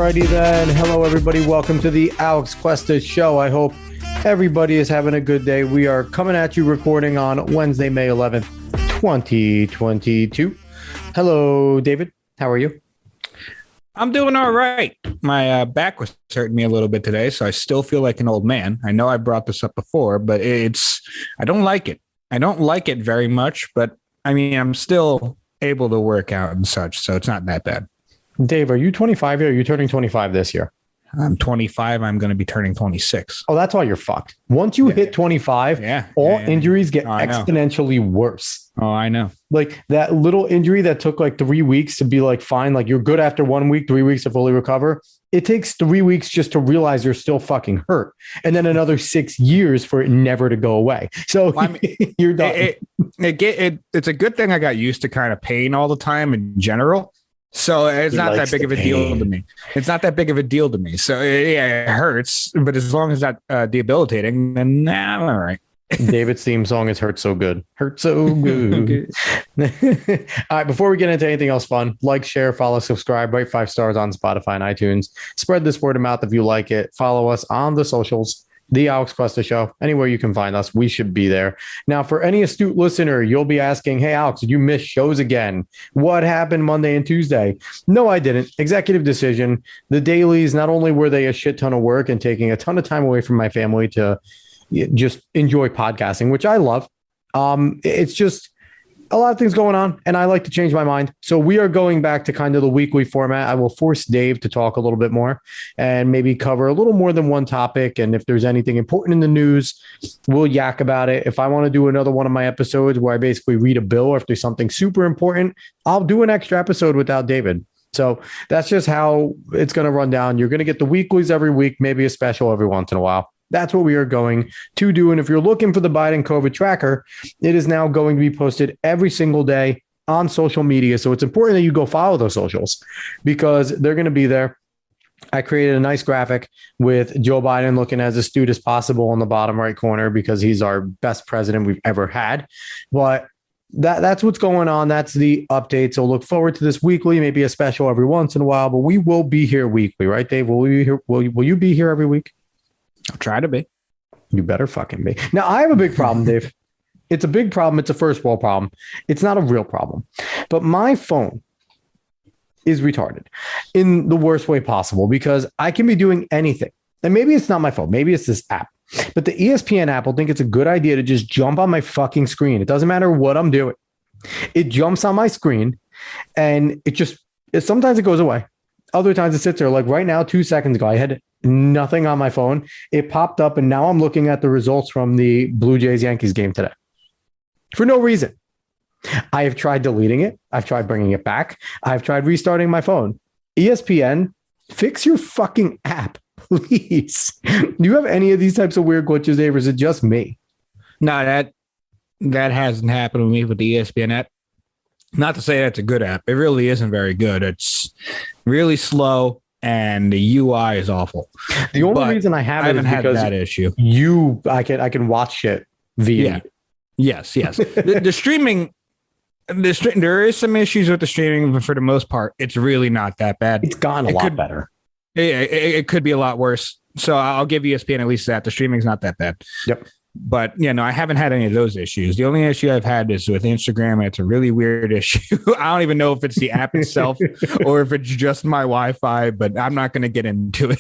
Alrighty then. Hello, everybody. Welcome to the Alex Cuesta Show. I hope everybody is having a good day. We are coming at you recording on Wednesday, May 11th, 2022. Hello, David. How are you? I'm doing all right. My back was hurting me a little bit today, so I still feel like an old man. I know I brought this up before, but I don't like it. I don't like it very much, but I mean, I'm still able to work out and such, so it's not that bad. Dave, are you 25 yet? Or are you turning 25 this year? I'm 25. I'm going to be turning 26. Oh, that's why you're fucked. Once you hit 25, injuries get exponentially worse. Oh, I know. Like that little injury that took like 3 weeks to be like fine, like you're good after 1 week, 3 weeks to fully recover. It takes 3 weeks just to realize you're still fucking hurt. And then another 6 years for it never to go away. So you're done. It's a good thing I got used to kind of pain all the time in general. So it's not that big of a deal to me. It's not that big of a deal to me. So yeah, it hurts, but as long as that's debilitating, then I'm all right. David's theme song is "Hurt So Good." Hurt so good. All right, before we get into anything else fun, like, share, follow, subscribe, rate 5 stars on Spotify and iTunes. Spread this word of mouth if you like it. Follow us on the socials. The Alex Cuesta Show. Anywhere you can find us, we should be there. Now, for any astute listener, you'll be asking, hey, Alex, did you miss shows again? What happened Monday and Tuesday? No, I didn't. Executive decision. The dailies, not only were they a shit ton of work and taking a ton of time away from my family to just enjoy podcasting, which I love. It's just a lot of things going on, and I like to change my mind. So we are going back to kind of the weekly format. I will force Dave to talk a little bit more and maybe cover a little more than one topic. And if there's anything important in the news, we'll yak about it. If I want to do another one of my episodes where I basically read a bill, or if there's something super important, I'll do an extra episode without David. So that's just how it's going to run down. You're going to get the weeklies every week, maybe a special every once in a while. That's what we are going to do. And if you're looking for the Biden COVID tracker, it is now going to be posted every single day on social media. So it's important that you go follow those socials because they're going to be there. I created a nice graphic with Joe Biden looking as astute as possible in the bottom right corner because he's our best president we've ever had. But that's what's going on. That's the update. So look forward to this weekly, maybe a special every once in a while, but we will be here weekly, right, Dave? Will you be here every week? I'll try to be. You better fucking be. Now, I have a big problem, Dave. It's a big problem. It's a first world problem. It's not a real problem. But my phone is retarded in the worst way possible because I can be doing anything. And maybe it's not my phone. Maybe it's this app. But the ESPN app will think it's a good idea to just jump on my fucking screen. It doesn't matter what I'm doing. It jumps on my screen and sometimes it goes away. Other times it sits there. Like right now, 2 seconds ago, I had nothing on my phone. It popped up and now I'm looking at the results from the Blue Jays Yankees game today for no reason. I have tried deleting it. I've tried bringing it back. I've tried restarting my phone. ESPN, fix your fucking app, please. Do you have any of these types of weird glitches, Dave, or is it just me? No, that hasn't happened with me with the ESPN app. Not to say that's a good app. It really isn't very good. It's really slow. And the UI is awful. The only reason I haven't had that issue. I can watch shit via. Yeah. Yes. the streaming. There is some issues with the streaming, but for the most part, it's really not that bad. It's gone a lot better. It could be a lot worse. So I'll give ESPN at least that. The streaming's not that bad. Yep. But I haven't had any of those issues. The only issue I've had is with Instagram. And it's a really weird issue. I don't even know if it's the app itself or if it's just my Wi-Fi, but I'm not going to get into it.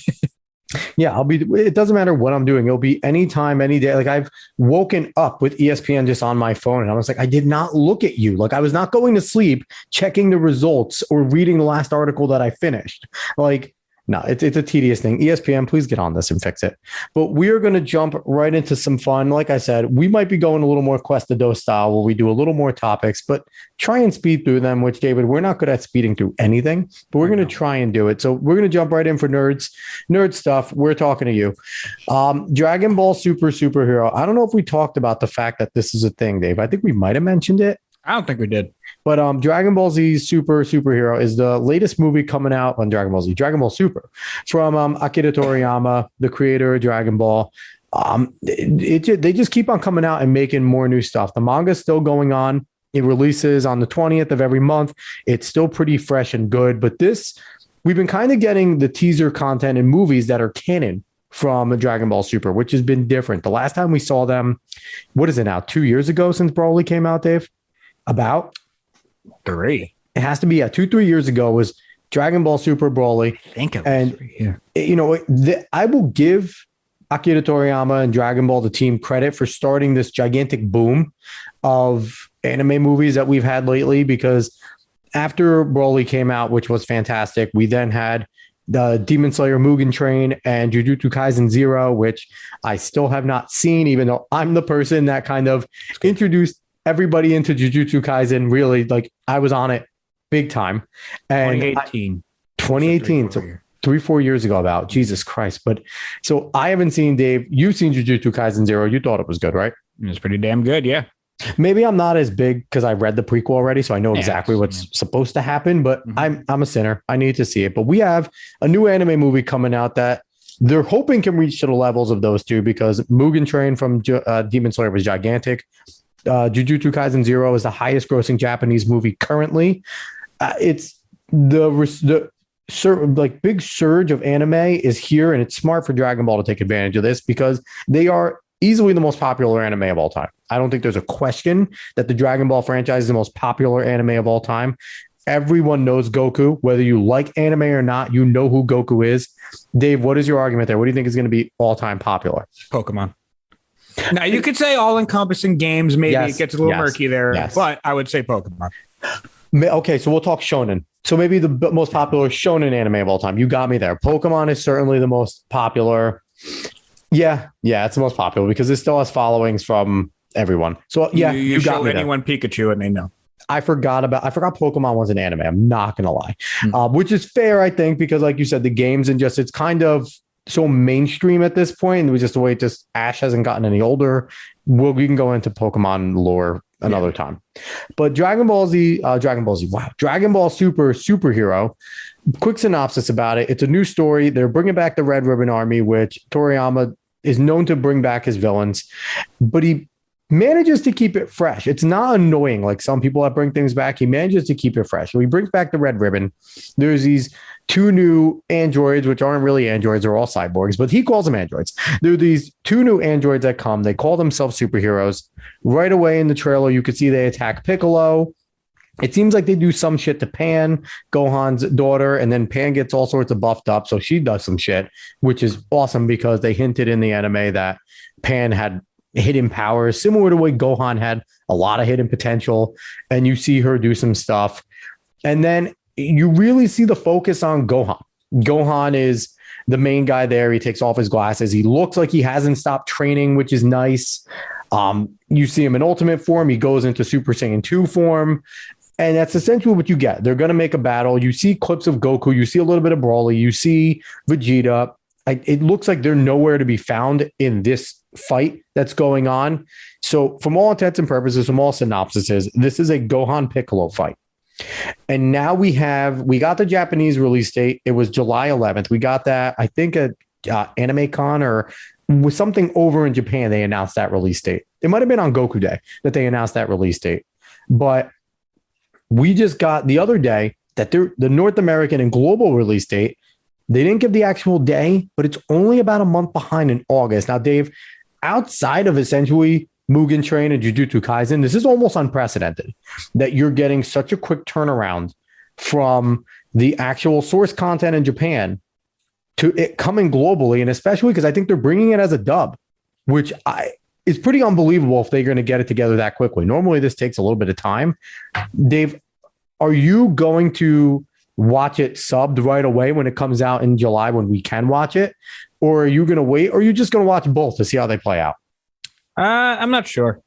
Yeah, it doesn't matter what I'm doing. It'll be anytime, any day. Like I've woken up with ESPN just on my phone and I was like, I did not look at you. Like I was not going to sleep, checking the results or reading the last article that I finished. Like, no, it's a tedious thing. ESPN, please get on this and fix it. But we are going to jump right into some fun. Like I said, we might be going a little more Cuesta Dos style where we do a little more topics, but try and speed through them, which, David, we're not good at speeding through anything, but we're going to try and do it. So we're going to jump right in for nerd stuff. We're talking to you. Dragon Ball Superhero. I don't know if we talked about the fact that this is a thing, Dave. I think we might have mentioned it. I don't think we did. But Dragon Ball Z Superhero is the latest movie coming out on Dragon Ball Super from Akira Toriyama, the creator of Dragon Ball. They just keep on coming out and making more new stuff. The manga is still going on. It releases on the 20th of every month. It's still pretty fresh and good. But this we've been kind of getting the teaser content in movies that are canon from Dragon Ball Super, which has been different. The last time we saw them, what is it now? 2 years ago since Broly came out, Dave? About 3. It has to be 2-3 years ago was Dragon Ball Super Broly. I think it was and 3, yeah. You know, I will give Akira Toriyama and Dragon Ball the team credit for starting this gigantic boom of anime movies that we've had lately, because after Broly came out, which was fantastic, we then had the Demon Slayer Mugen Train and Jujutsu Kaisen Zero, which I still have not seen, even though I'm the person that kind of introduced everybody into Jujutsu Kaisen. Really, like, I was on it big time. And 2018. So 3-4 years ago, about Jesus Christ. But so I haven't seen, Dave, you've seen Jujutsu Kaisen Zero. You thought it was good, right? It was pretty damn good. Yeah. Maybe I'm not as big because I read the prequel already, so I know exactly what's supposed to happen, but I'm a sinner. I need to see it. But we have a new anime movie coming out that they're hoping can reach to the levels of those two, because Mugen Train from Demon Slayer was gigantic. Jujutsu Kaisen Zero is the highest grossing Japanese movie currently. It's the big surge of anime is here, and it's smart for Dragon Ball to take advantage of this because they are easily the most popular anime of all time. I don't think there's a question that the Dragon Ball franchise is the most popular anime of all time. Everyone knows Goku, whether you like anime or not. You know who Goku is. Dave, what is your argument there? What do you think is going to be all-time popular? Pokemon. Now, you could say all-encompassing games. Maybe it gets a little murky there, but I would say Pokemon. Okay, so we'll talk shonen. So maybe the most popular shonen anime of all time. You got me there. Pokemon is certainly the most popular. Yeah, it's the most popular because it still has followings from everyone. So yeah, you got me anyone there. Pikachu and they know. I forgot Pokemon was an anime. I'm not gonna lie, which is fair, I think, because like you said, the games and just it's kind of so mainstream at this point, and it was just the way Ash hasn't gotten any older. We can go into Pokemon lore another time, but Dragon Ball Super Superhero. Quick synopsis about it. It's a new story. They're bringing back the Red Ribbon Army, which Toriyama is known to bring back his villains, but he manages to keep it fresh. It's not annoying like some people that bring things back. He manages to keep it fresh. So he brings back the Red Ribbon. There's these 2 new androids, which aren't really androids. They're all cyborgs, but he calls them androids. There are these 2 new androids that come. They call themselves superheroes. Right away in the trailer, you could see they attack Piccolo. It seems like they do some shit to Pan, Gohan's daughter, and then Pan gets all sorts of buffed up. So she does some shit, which is awesome because they hinted in the anime that Pan had hidden powers, similar to the way Gohan had a lot of hidden potential. And you see her do some stuff. And then you really see the focus on Gohan. Gohan is the main guy there. He takes off his glasses. He looks like he hasn't stopped training, which is nice. You see him in Ultimate form. He goes into Super Saiyan 2 form. And that's essentially what you get. They're going to make a battle. You see clips of Goku. You see a little bit of Broly. You see Vegeta. It looks like they're nowhere to be found in this fight that's going on. So from all intents and purposes, from all synopsises, this is a Gohan Piccolo fight. And now we got the Japanese release date. It was July 11th. We got that, I think, at Anime Con or with something over in Japan. They announced that release date. It might have been on Goku Day that they announced that release date. But we just got the other day that the North American and global release date, they didn't give the actual day, but it's only about a month behind in August. Now, Dave, outside of essentially Mugen Train and Jujutsu Kaisen, this is almost unprecedented that you're getting such a quick turnaround from the actual source content in Japan to it coming globally. And especially because I think they're bringing it as a dub, which it's pretty unbelievable if they're going to get it together that quickly. Normally, this takes a little bit of time. Dave, are you going to watch it subbed right away when it comes out in July when we can watch it? Or are you going to wait? Or are you just going to watch both to see how they play out? I'm not sure.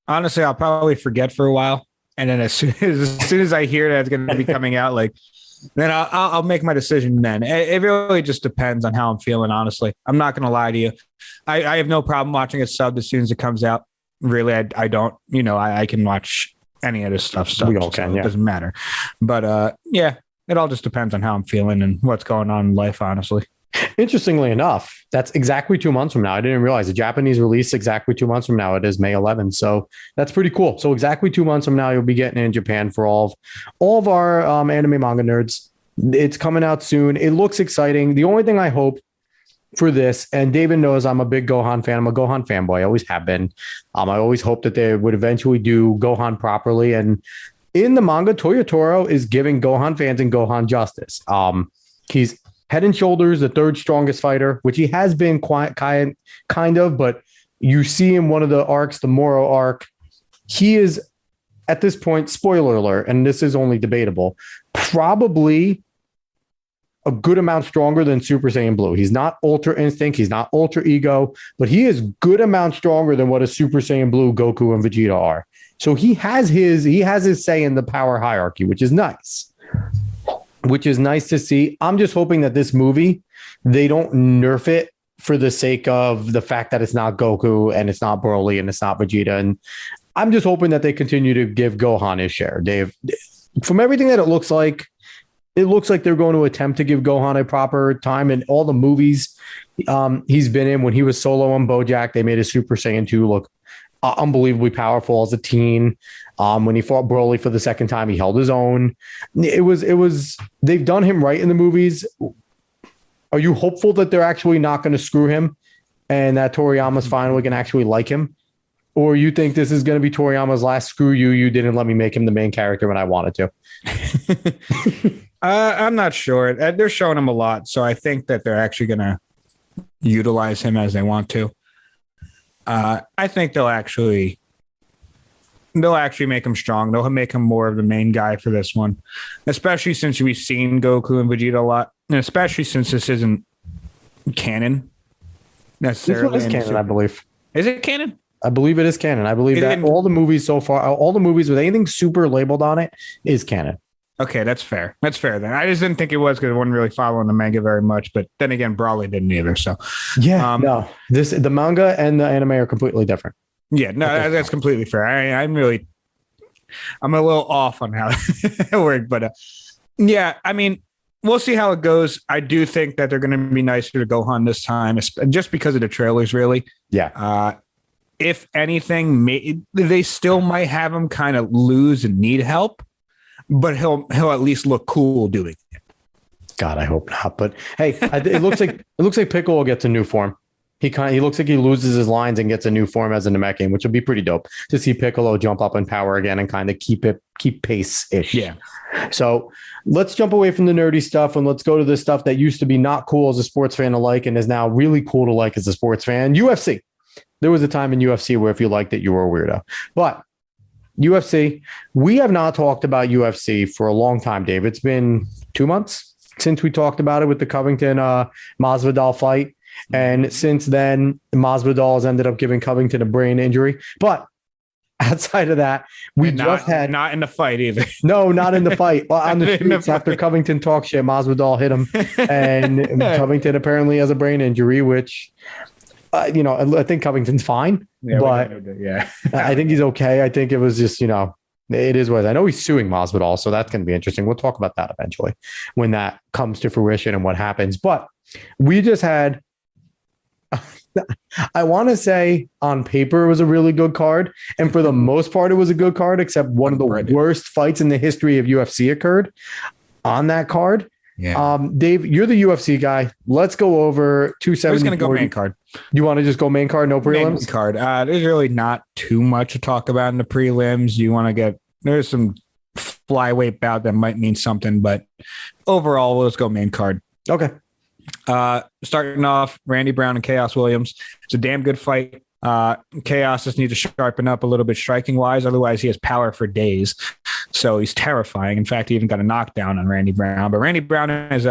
Honestly, I'll probably forget for a while. And then as soon as I hear that it's going to be coming out, then I'll make my decision then. It really just depends on how I'm feeling, honestly. I'm not going to lie to you. I have no problem watching it subbed as soon as it comes out. Really, I don't. I can watch any of this stuff. We all can, so it doesn't matter. But it all just depends on how I'm feeling and what's going on in life, honestly. Interestingly enough, that's exactly 2 months from now. I didn't realize the Japanese release exactly 2 months from now. It is May 11th. So that's pretty cool. So exactly 2 months from now, you'll be getting it in Japan for all of our anime manga nerds. It's coming out soon. It looks exciting. The only thing I hope for this, and David knows I'm a big Gohan fan. I'm a Gohan fanboy. I always have been. I always hoped that they would eventually do Gohan properly. And in the manga, Toyo Toro is giving Gohan fans and Gohan justice. He's head and shoulders the third strongest fighter, which he has been kind of, but you see in one of the arcs, the Moro arc, he is at this point, spoiler alert, and this is only debatable, probably a good amount stronger than Super Saiyan Blue. He's not Ultra Instinct, he's not Ultra Ego, but he is good amount stronger than what a Super Saiyan Blue, Goku, and Vegeta are. So he has his say in the power hierarchy, which is nice. Which is nice to see. I'm just hoping that this movie, they don't nerf it for the sake of the fact that it's not Goku and it's not Broly and it's not Vegeta. And I'm just hoping that they continue to give Gohan his share. Dave, from everything that it looks like they're going to attempt to give Gohan a proper time. In all the movies he's been in, when he was solo on BoJack, they made his Super Saiyan 2 look unbelievably powerful as a teen. When he fought Broly for the second time, he held his own. It was they've done him right in the movies. Are you hopeful that they're actually not going to screw him and that Toriyama's finally going to actually like him? Or you think this is going to be Toriyama's last screw you? You didn't let me make him the main character when I wanted to. I'm not sure. They're showing him a lot, so I think that they're actually going to utilize him as they want to. I think they'll actually make him strong. They'll make him more of the main guy for this one, especially since we've seen Goku and Vegeta a lot, and especially since this isn't canon necessarily. This one is canon, I believe. Is it canon? I believe it is canon. I believe that all the movies so far, all the movies with anything super labeled on it is canon. Okay, that's fair. That's fair then. I just didn't think it was because I wasn't really following the manga very much. But then again, Broly didn't either. So yeah, no, the manga and the anime are completely different. Yeah, no, that's completely fair. I'm a little off on how it worked, but yeah, I mean, we'll see how it goes. I do think that they're going to be nicer to Gohan this time, just because of the trailers, really. Yeah. If anything, they still might have him kind of lose and need help, but he'll at least look cool doing it. God, I hope not. But hey, it looks like Piccolo gets a new form. He looks like he loses his lines and gets a new form as a Namekian, which would be pretty dope to see Piccolo jump up in power again and kind of keep pace-ish. Yeah. So let's jump away from the nerdy stuff and let's go to the stuff that used to be not cool as a sports fan to like and is now really cool to like as a sports fan. UFC. There was a time in UFC where if you liked it, you were a weirdo. But UFC, we have not talked about UFC for a long time, Dave. It's been 2 months since we talked about it with the Covington Masvidal fight. And since then, Masvidal has ended up giving Covington a brain injury. But outside of that, not in the fight either. No, not in the fight. On the streets after Covington talked shit, Masvidal hit him. And Covington apparently has a brain injury, which... I think Covington's fine, but I think he's okay. I think it was just, it is what I know. He's suing Masvidal, so that's going to be interesting. We'll talk about that eventually when that comes to fruition and what happens. But we just had, I want to say on paper, it was a really good card. And for the most part, it was a good card, except one of the worst fights in the history of UFC occurred on that card. Yeah. Dave, you're the UFC guy. Let's go over 270. I'm just going to go main card. You want to just go main card, no prelims? Main card. There's really not too much to talk about in the prelims. There's some flyweight bout that might mean something, but overall, let's go main card. Okay. Starting off, Randy Brown and Chaos Williams. It's a damn good fight. Chaos just needs to sharpen up a little bit striking wise. Otherwise, he has power for days. So he's terrifying. In fact, he even got a knockdown on Randy Brown. But Randy Brown is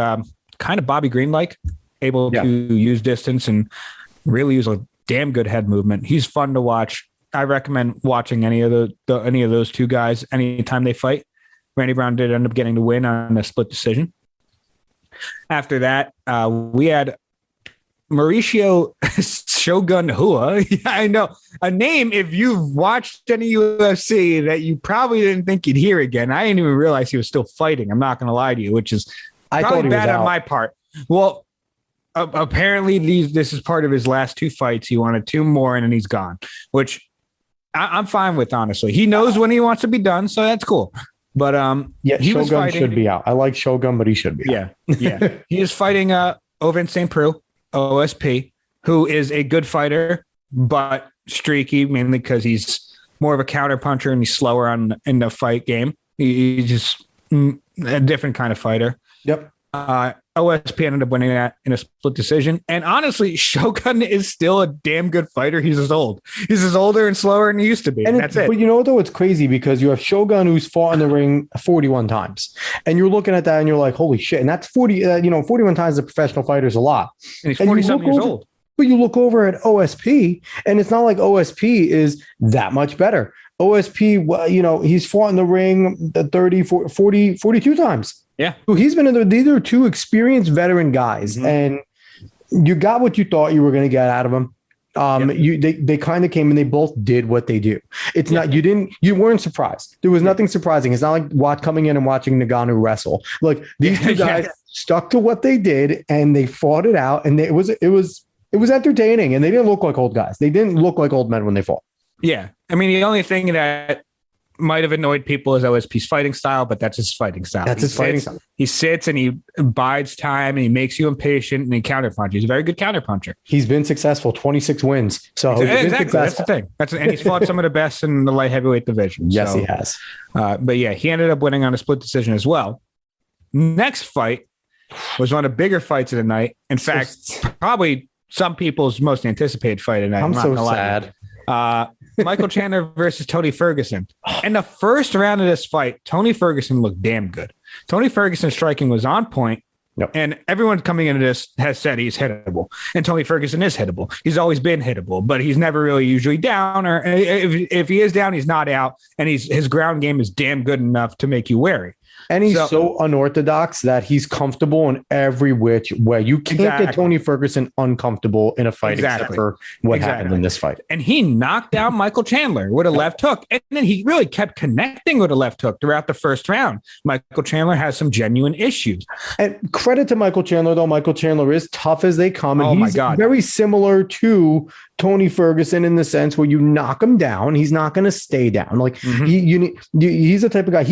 kind of Bobby Green-like, able to use distance and really use a damn good head movement. He's fun to watch. I recommend watching any of those two guys anytime they fight. Randy Brown did end up getting the win on a split decision. After that, we had Mauricio Shogun Hua. Yeah, I know. A name, if you've watched any UFC, that you probably didn't think you'd hear again. I didn't even realize he was still fighting. I'm not going to lie to you, which is probably bad on my part. Well, apparently this is part of his last two fights. He wanted two more, and then he's gone, which I'm fine with, honestly. He knows when he wants to be done, so that's cool. But Yeah, he was Shogun fighting. should be out. I like Shogun, but he should be out. Yeah. He is fighting Ovince St. Preux, OSP, who is a good fighter, but streaky, mainly because he's more of a counter puncher and he's slower in the fight game. He's just a different kind of fighter. Yep. OSP ended up winning that in a split decision. And honestly, Shogun is still a damn good fighter. He's just old. He's just older and slower than he used to be. And that's it. But you know what, though? It's crazy because you have Shogun who's fought in the ring 41 times. And you're looking at that and you're like, holy shit. And that's 41 times a professional fighter is a lot. And he's 40-something years old. But you look over at OSP, and it's not like OSP is that much better. OSP, he's fought in the ring 30, 40, 42 times. Yeah. So he's been these are two experienced veteran guys, and you got what you thought you were going to get out of them. They kind of came and they both did what they do. It's not, you weren't surprised. There was nothing surprising. It's not like coming in and watching Nagano wrestle. Like these two guys stuck to what they did and they fought it out, and it was entertaining, and they didn't look like old guys. They didn't look like old men when they fought. Yeah. I mean, the only thing that might have annoyed people is OSP's fighting style, but that's his fighting style. He sits and he bides time and he makes you impatient and he counterpunches. He's a very good counterpuncher. He's been successful, 26 wins. So exactly. That's the thing. And he's fought some of the best in the light heavyweight division. Yes, he has. But yeah, he ended up winning on a split decision as well. Next fight was one of the bigger fights of the night. In fact, probably some people's most anticipated fight of the night. I'm so sad. Michael Chandler versus Tony Ferguson. In the first round of this fight, Tony Ferguson looked damn good. Tony Ferguson's striking was on point, and everyone coming into this has said he's hittable. And Tony Ferguson is hittable. He's always been hittable, but he's never really usually down, or if he is down, he's not out. And his ground game is damn good enough to make you wary. And he's so unorthodox that he's comfortable in every which way. You can't get Tony Ferguson uncomfortable in a fight except for what happened in this fight. And he knocked down Michael Chandler with a left hook. And then he really kept connecting with a left hook throughout the first round. Michael Chandler has some genuine issues. And credit to Michael Chandler, though. Michael Chandler is tough as they come. And he's very similar to Tony Ferguson in the sense where you knock him down, he's not going to stay down. Like he's the type of guy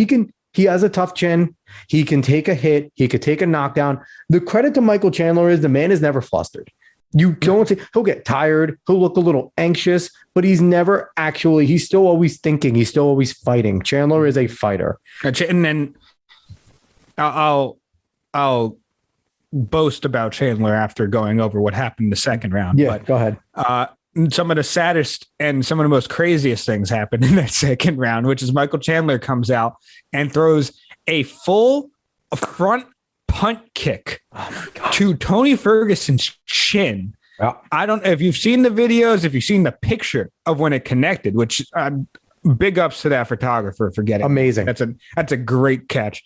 he has a tough chin. He can take a hit. He could take a knockdown. The credit to Michael Chandler is the man is never flustered. You don't see, he'll get tired. He'll look a little anxious, but he's still always thinking. He's still always fighting. Chandler is a fighter. And then I'll boast about Chandler after going over what happened in the second round. Yeah, go ahead. Some of the saddest and some of the most craziest things happened in that second round, which is Michael Chandler comes out and throws a full front punt kick to Tony Ferguson's chin. Yeah. I don't know if you've seen the videos, if you've seen the picture of when it connected, which big ups to that photographer for getting amazing. That's a great catch.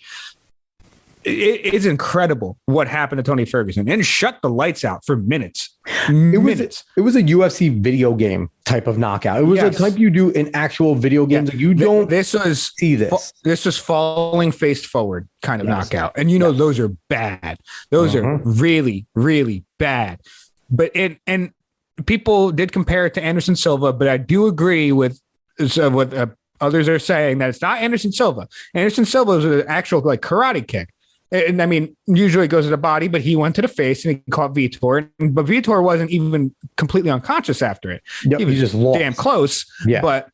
It's incredible what happened to Tony Ferguson and shut the lights out for minutes. It was a UFC video game type of knockout. It was a type you do in actual video games. Yeah. You don't see this. This was falling face forward kind of knockout. And those are bad. Those are really, really bad. But and people did compare it to Anderson Silva, but I do agree with what others are saying that it's not Anderson Silva. Anderson Silva was an actual karate kick. And I mean, usually it goes to the body, but he went to the face and he caught Vitor. But Vitor wasn't even completely unconscious after it. Yep, he was just damn close. Yeah. But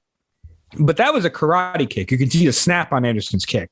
that was a karate kick. You could see the snap on Anderson's kick.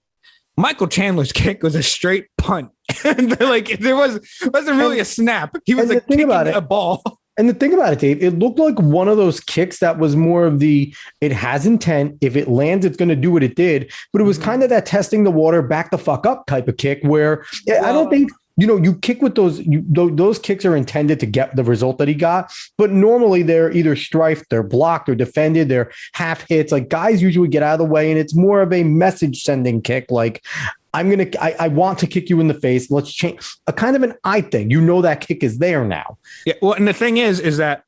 Michael Chandler's kick was a straight punt. There wasn't really a snap. He was kicking a ball. And the thing about it, Dave, it looked like one of those kicks that was more of it has intent. If it lands, it's going to do what it did. But it was kind of that testing the water, back the fuck up type of kick where I don't think, you kick with those kicks are intended to get the result that he got. But normally they're either strifed, they're blocked or defended, they're half hits. Like guys usually get out of the way and it's more of a message sending kick. Like, I want to kick you in the face. Let's change a kind of an eye thing. That kick is there now. Yeah. Well, and the thing is that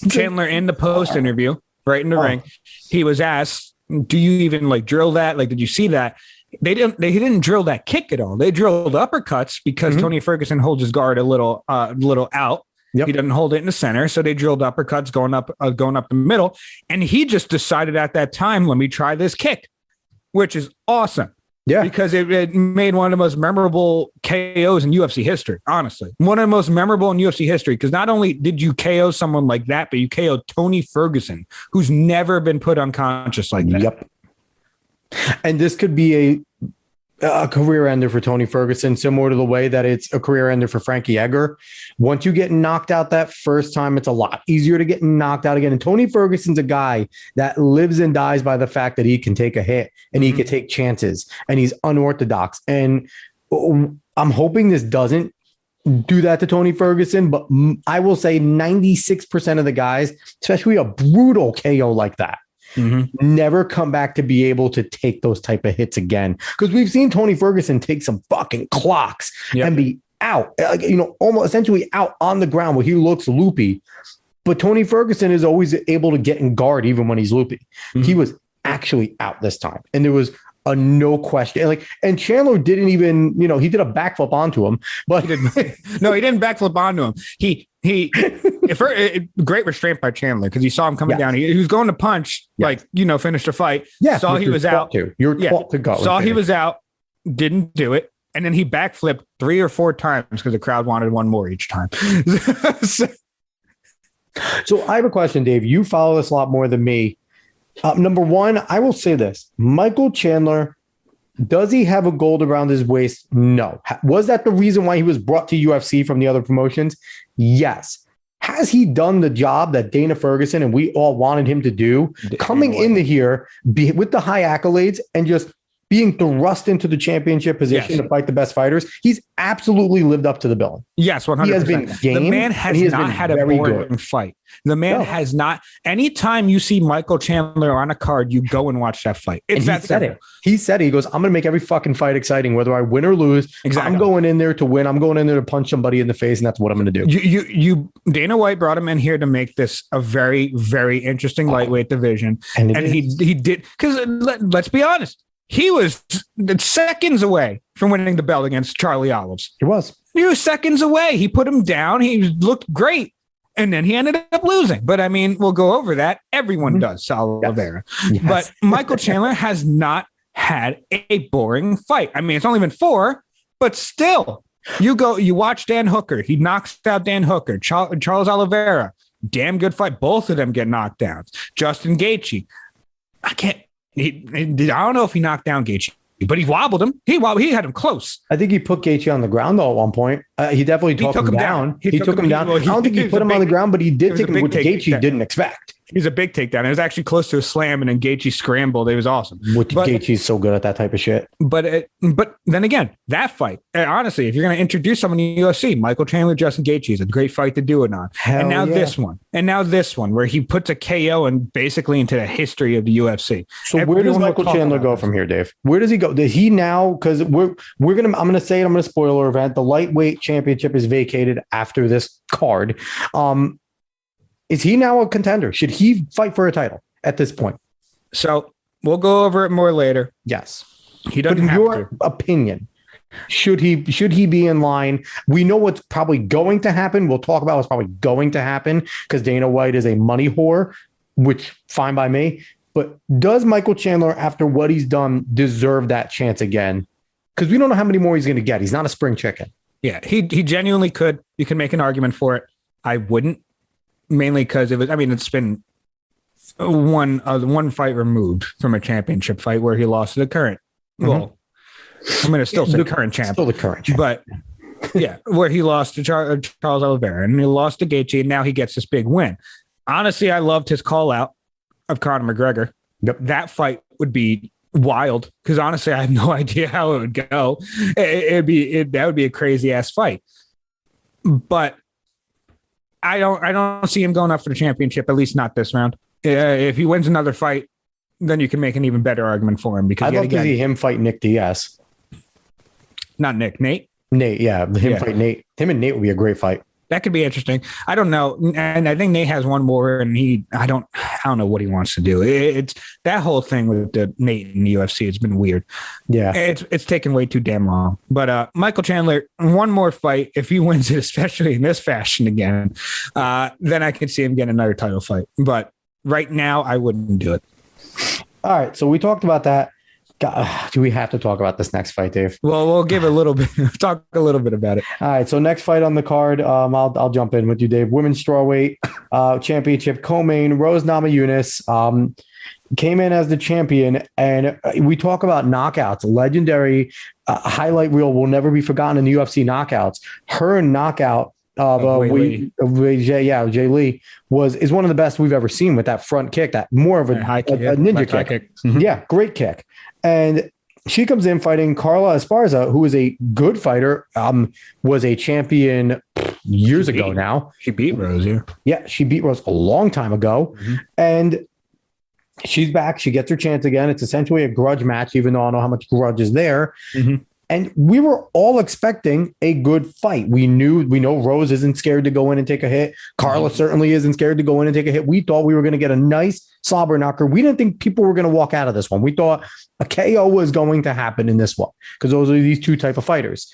Chandler in the post interview, right in the ring, he was asked, do you even drill that? Did you see that? He didn't drill that kick at all. They drilled uppercuts because Tony Ferguson holds his guard a little out. Yep. He doesn't hold it in the center. So they drilled uppercuts going up the middle. And he just decided at that time, let me try this kick, which is awesome. Yeah. Because it made one of the most memorable KOs in UFC history, honestly. One of the most memorable in UFC history, because not only did you KO someone like that, but you KO'd Tony Ferguson, who's never been put unconscious like that. Yep. And this could be a career ender for Tony Ferguson, similar to the way that it's a career ender for Frankie Edgar. Once you get knocked out that first time, it's a lot easier to get knocked out again. And Tony Ferguson's a guy that lives and dies by the fact that he can take a hit and he can take chances and he's unorthodox. And I'm hoping this doesn't do that to Tony Ferguson, but I will say 96% of the guys, especially a brutal KO like that, never come back to be able to take those type of hits again. Because we've seen Tony Ferguson take some fucking clocks and be out, almost essentially out on the ground where he looks loopy. But Tony Ferguson is always able to get in guard even when he's loopy. He was actually out this time. And there was a no question. And Chandler didn't even, he did a backflip onto him, but he didn't backflip onto him. Great restraint by Chandler, because he saw him coming down. He was going to punch, finish the fight. Saw he was out. You're taught to go. Saw he was out, didn't do it. And then he backflipped 3 or 4 times because the crowd wanted one more each time. So I have a question, Dave. You follow this a lot more than me. Number one, I will say this. Michael Chandler, does he have a gold around his waist? No. Was that the reason why he was brought to UFC from the other promotions? Yes. Has he done the job that Dana Ferguson and we all wanted him to do, coming into here with the high accolades and just being thrust into the championship position to fight the best fighters? He's absolutely lived up to the billing. Yes, 100%. He has been game. The man has not had a boring fight. The man has not. Anytime you see Michael Chandler on a card, you go and watch that fight. He said it. He said it. He goes, I'm going to make every fucking fight exciting, whether I win or lose. Exactly. I'm going in there to win. I'm going in there to punch somebody in the face, and that's what I'm going to do. Dana White brought him in here to make this a very, very interesting lightweight division. And he did, because let's be honest. He was seconds away from winning the belt against Charlie Olives. He was seconds away. He put him down. He looked great. And then he ended up losing. But I mean, we'll go over that. Everyone does, Saul Oliveira. Yes. But Michael Chandler has not had a boring fight. I mean, it's only been 4, but still, you watch Dan Hooker. He knocks out Dan Hooker. Charles Oliveira, damn good fight. Both of them get knocked down. Justin Gaethje. I don't know if he knocked down Gaethje, but he wobbled him. He had him close. I think he put Gaethje on the ground, though, at one point. He definitely took him down. He took him down. I don't think he put him on the ground, but he did take him, which Gaethje didn't expect. He was a big takedown. It was actually close to a slam, and then Gaethje scrambled. It was awesome. Gaethje's so good at that type of shit. But then again, that fight, honestly, if you're going to introduce someone in the UFC, Michael Chandler, Justin Gaethje is a great fight to do it on. This one, where he puts a KO and basically into the history of the UFC. So where does Michael Chandler go from here, Dave? Where does he go? Does he now? Because I'm going to say it. I'm going to spoiler event. The lightweight championship is vacated after this card. Is he now a contender? Should he fight for a title at this point? So we'll go over it more later. Yes. He doesn't have your opinion, should he be in line? We know what's probably going to happen. We'll talk about what's probably going to happen because Dana White is a money whore, which fine by me. But does Michael Chandler, after what he's done, deserve that chance again? Because we don't know how many more he's going to get. He's not a spring chicken. Yeah, he genuinely could. You can make an argument for it. I wouldn't. Mainly because it's been one fight removed from a championship fight where he lost to the current. Well, I'm going to still say current champ. Still the current champ. But yeah, where he lost to Charles Oliveira and he lost to Gaethje, and now he gets this big win. Honestly, I loved his call out of Conor McGregor. Yep. That fight would be wild because honestly, I have no idea how it would go. That would be a crazy ass fight. But I don't see him going up for the championship, at least not this round. If he wins another fight, then you can make an even better argument for him. Because I'd love to see him fight Nick Diaz. Not Nick, Nate. Nate, yeah, fight Nate. Him and Nate would be a great fight. That could be interesting. I don't know, and I think Nate has one more, and I don't know what he wants to do. It's that whole thing with the Nate in the UFC. It's been weird. Yeah, it's taken way too damn long. But Michael Chandler, one more fight, if he wins it, especially in this fashion again, then I could see him getting another title fight. But right now, I wouldn't do it. All right, so we talked about that. God, do we have to talk about this next fight, Dave? Well, we'll give a little bit, talk a little bit about it. All right. So next fight on the card, I'll jump in with you, Dave. Women's strawweight championship co-main, Rose Namajunas came in as the champion, and we talk about knockouts, legendary highlight reel will never be forgotten in the UFC knockouts. Her knockout of Jay Lee is one of the best we've ever seen with that front kick, that more of a ninja kick. Mm-hmm. Yeah, great kick. And she comes in fighting Carla Esparza, who is a good fighter, was a champion years ago now. She beat Rose, yeah. Yeah, she beat Rose a long time ago. Mm-hmm. And she's back. She gets her chance again. It's essentially a grudge match, even though I don't know how much grudge is there. Mm-hmm. And we were all expecting a good fight. We know Rose isn't scared to go in and take a hit. Carla certainly isn't scared to go in and take a hit. We thought we were going to get a nice slobber knocker. We didn't think people were going to walk out of this one. We thought a KO was going to happen in this one because those are these two type of fighters.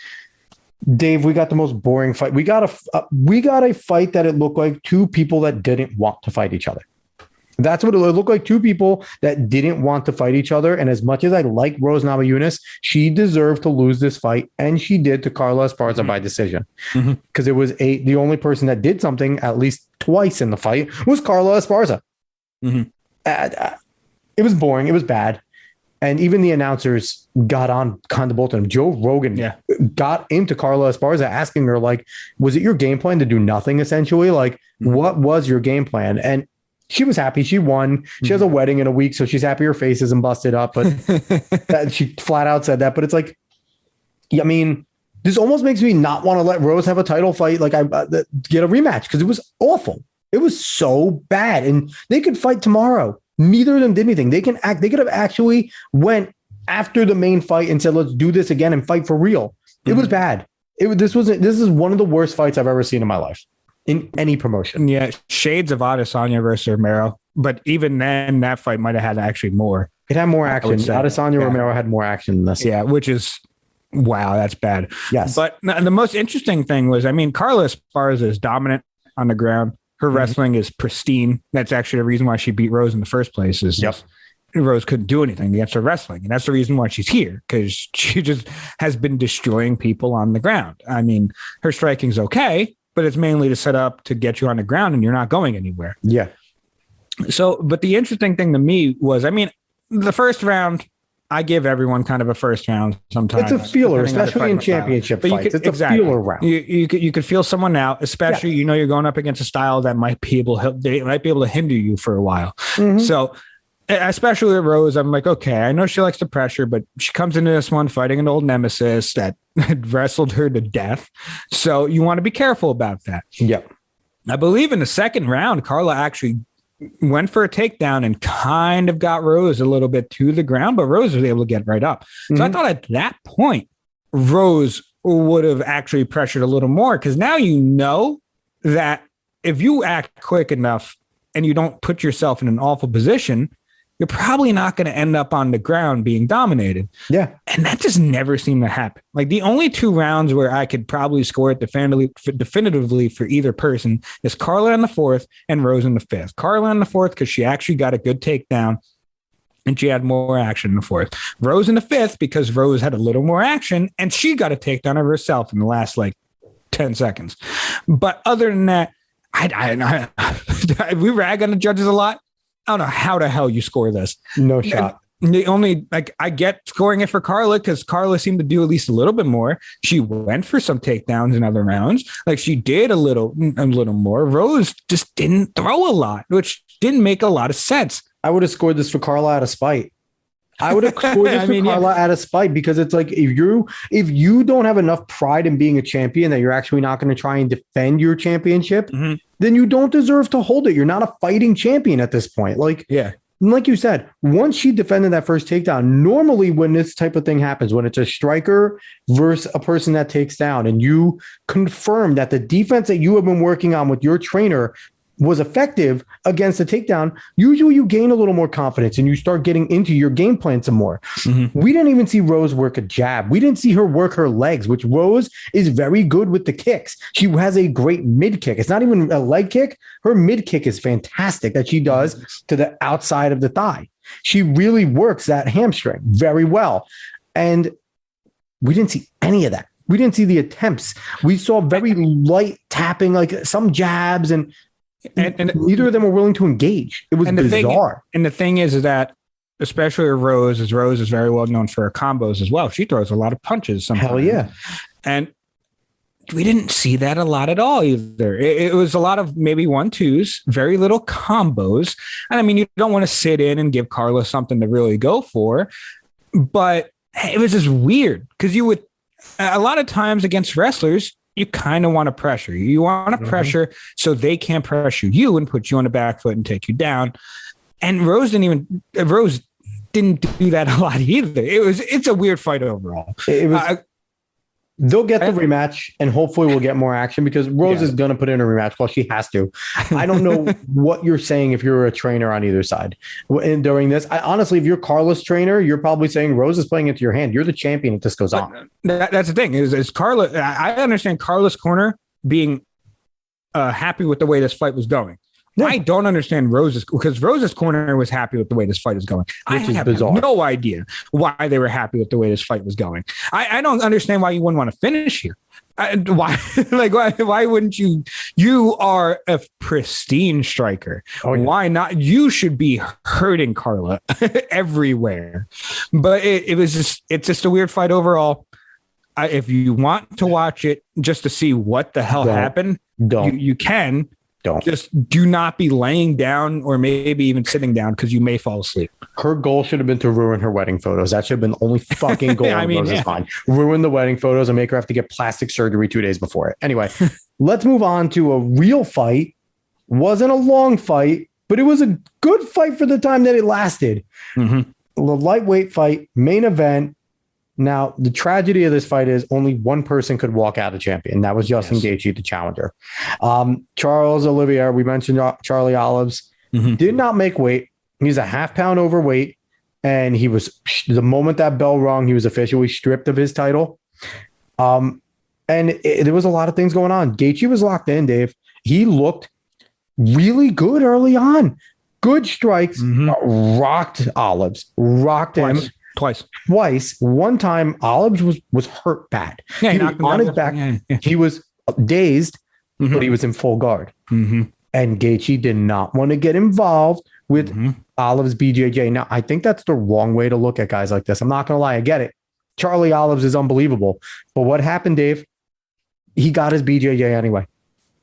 Dave, we got the most boring fight. We got a fight that it looked like two people that didn't want to fight each other. That's what it looked like. Two people that didn't want to fight each other. And as much as I like Rose Namajunas, she deserved to lose this fight. And she did to Carla Esparza by decision. Because it was the only person that did something at least twice in the fight was Carla Esparza. It was boring. It was bad. And even the announcers got on kind of both of them. Joe Rogan got into Carla Esparza asking her, like, was it your game plan to do nothing, essentially? Like, what was your game plan? And she was happy. She won. She has a wedding in a week, so she's happy her face isn't busted up. But she flat out said that. But it's like, I mean, this almost makes me not want to let Rose have a title fight. Like, get a rematch because it was awful. It was so bad, and they could fight tomorrow. Neither of them did anything. They could have actually went after the main fight and said, "Let's do this again and fight for real." It was bad. This is one of the worst fights I've ever seen in my life. In any promotion. Yeah, shades of Adesanya versus Romero. But even then, that fight might have had actually more. It had more action. Adesanya Romero had more action than this. Yeah, which is, wow, that's bad. Yes. But the most interesting thing was, I mean, Carla Esparza is dominant on the ground. Her wrestling is pristine. That's actually the reason why she beat Rose in the first place. Rose couldn't do anything against her wrestling. And that's the reason why she's here, because she just has been destroying people on the ground. I mean, her striking's okay, but it's mainly to set up to get you on the ground and you're not going anywhere. Yeah. So, but the interesting thing to me was, I mean, the first round, I give everyone kind of a first round sometimes. It's a feeler, especially in championship fights. It's a feeler round. You could feel someone out, especially, you're going up against a style that might be able to hinder you for a while. Mm-hmm. So, especially with Rose, I'm like, okay, I know she likes the pressure, but she comes into this one fighting an old nemesis that had wrestled her to death. So you want to be careful about that. Yep. I believe in the second round, Carla actually went for a takedown and kind of got Rose a little bit to the ground, but Rose was able to get right up. So I thought at that point, Rose would have actually pressured a little more, because now you know that if you act quick enough and you don't put yourself in an awful position, you're probably not going to end up on the ground being dominated. Yeah. And that just never seemed to happen. Like, the only two rounds where I could probably score it definitively for either person is Carla in the fourth and Rose in the fifth. Carla in the fourth because she actually got a good takedown and she had more action in the fourth. Rose in the fifth because Rose had a little more action and she got a takedown of herself in the last 10 seconds. But other than that, we rag on the judges a lot. I don't know how the hell you score this. No shot. And the only, I get scoring it for Carla because Carla seemed to do at least a little bit more. She went for some takedowns in other rounds. She did a little more. Rose just didn't throw a lot, which didn't make a lot of sense. I would have scored this for Carla out of spite. I would have scored this for Carla out of spite, because it's like, if you don't have enough pride in being a champion that you're actually not going to try and defend your championship, then you don't deserve to hold it. You're not a fighting champion at this point. Like you said, once she defended that first takedown, normally when this type of thing happens, when it's a striker versus a person that takes down, and you confirm that the defense that you have been working on with your trainer was effective against the takedown, usually you gain a little more confidence and you start getting into your game plan some more. We didn't even see Rose work a jab. We didn't see her work her legs, which Rose is very good with the kicks. She has a great mid kick. It's not even a leg kick. Her mid kick is fantastic that she does to the outside of the thigh. She really works that hamstring very well. And we didn't see any of that. We didn't see the attempts. We saw very light tapping, like some jabs, and neither of them were willing to engage. It was bizarre. The thing is that, especially Rose is very well known for her combos as well. She throws a lot of punches sometimes. Hell yeah. And we didn't see that a lot at all either. It was a lot of maybe 1-2s, very little combos. And I mean, you don't want to sit in and give Carla something to really go for, but it was just weird because you would, a lot of times against wrestlers, you kind of want to pressure. You want to pressure so they can't pressure you and put you on the back foot and take you down. And Rose didn't do that a lot either. It's a weird fight overall. It was. They'll get the rematch, and hopefully we'll get more action because Rose is going to put in a rematch. Well, she has to. I don't know what you're saying if you're a trainer on either side. And during this, honestly, if you're Carla's trainer, you're probably saying Rose is playing into your hand. You're the champion if this goes on. That's the thing is Carla. I understand Carla's corner being happy with the way this fight was going. Yeah. I don't understand Rose's, because Rose's corner was happy with the way this fight is going. I have no idea why they were happy with the way this fight was going. I don't understand why you wouldn't want to finish here. Why wouldn't you? You are a pristine striker. Oh, yeah. Why not? You should be hurting Carla everywhere. But it's just a weird fight overall. If you want to watch it just to see what the hell happened, you can. Just do not be laying down or maybe even sitting down because you may fall asleep. Her goal should have been to ruin her wedding photos. That should have been the only fucking goal. Rose's mind. Ruin the wedding photos and make her have to get plastic surgery 2 days before it. Anyway, let's move on to a real fight. Wasn't a long fight, but it was a good fight for the time that it lasted. The lightweight fight, main event. Now, the tragedy of this fight is only one person could walk out a champion. That was Justin Gaethje, the challenger. Charles Oliveira, we mentioned Charlie Olives, did not make weight. He's a half-pound overweight, and he was, the moment that bell rung, he was officially stripped of his title. There was a lot of things going on. Gaethje was locked in, Dave. He looked really good early on. Good strikes, rocked Olives, rocked him. Twice. One time, Olives was hurt bad. Yeah, he was on his back. Yeah. He was dazed, but he was in full guard. And Gaethje did not want to get involved with Olives BJJ. Now, I think that's the wrong way to look at guys like this. I'm not going to lie. I get it. Charlie Olives is unbelievable. But what happened, Dave? He got his BJJ anyway.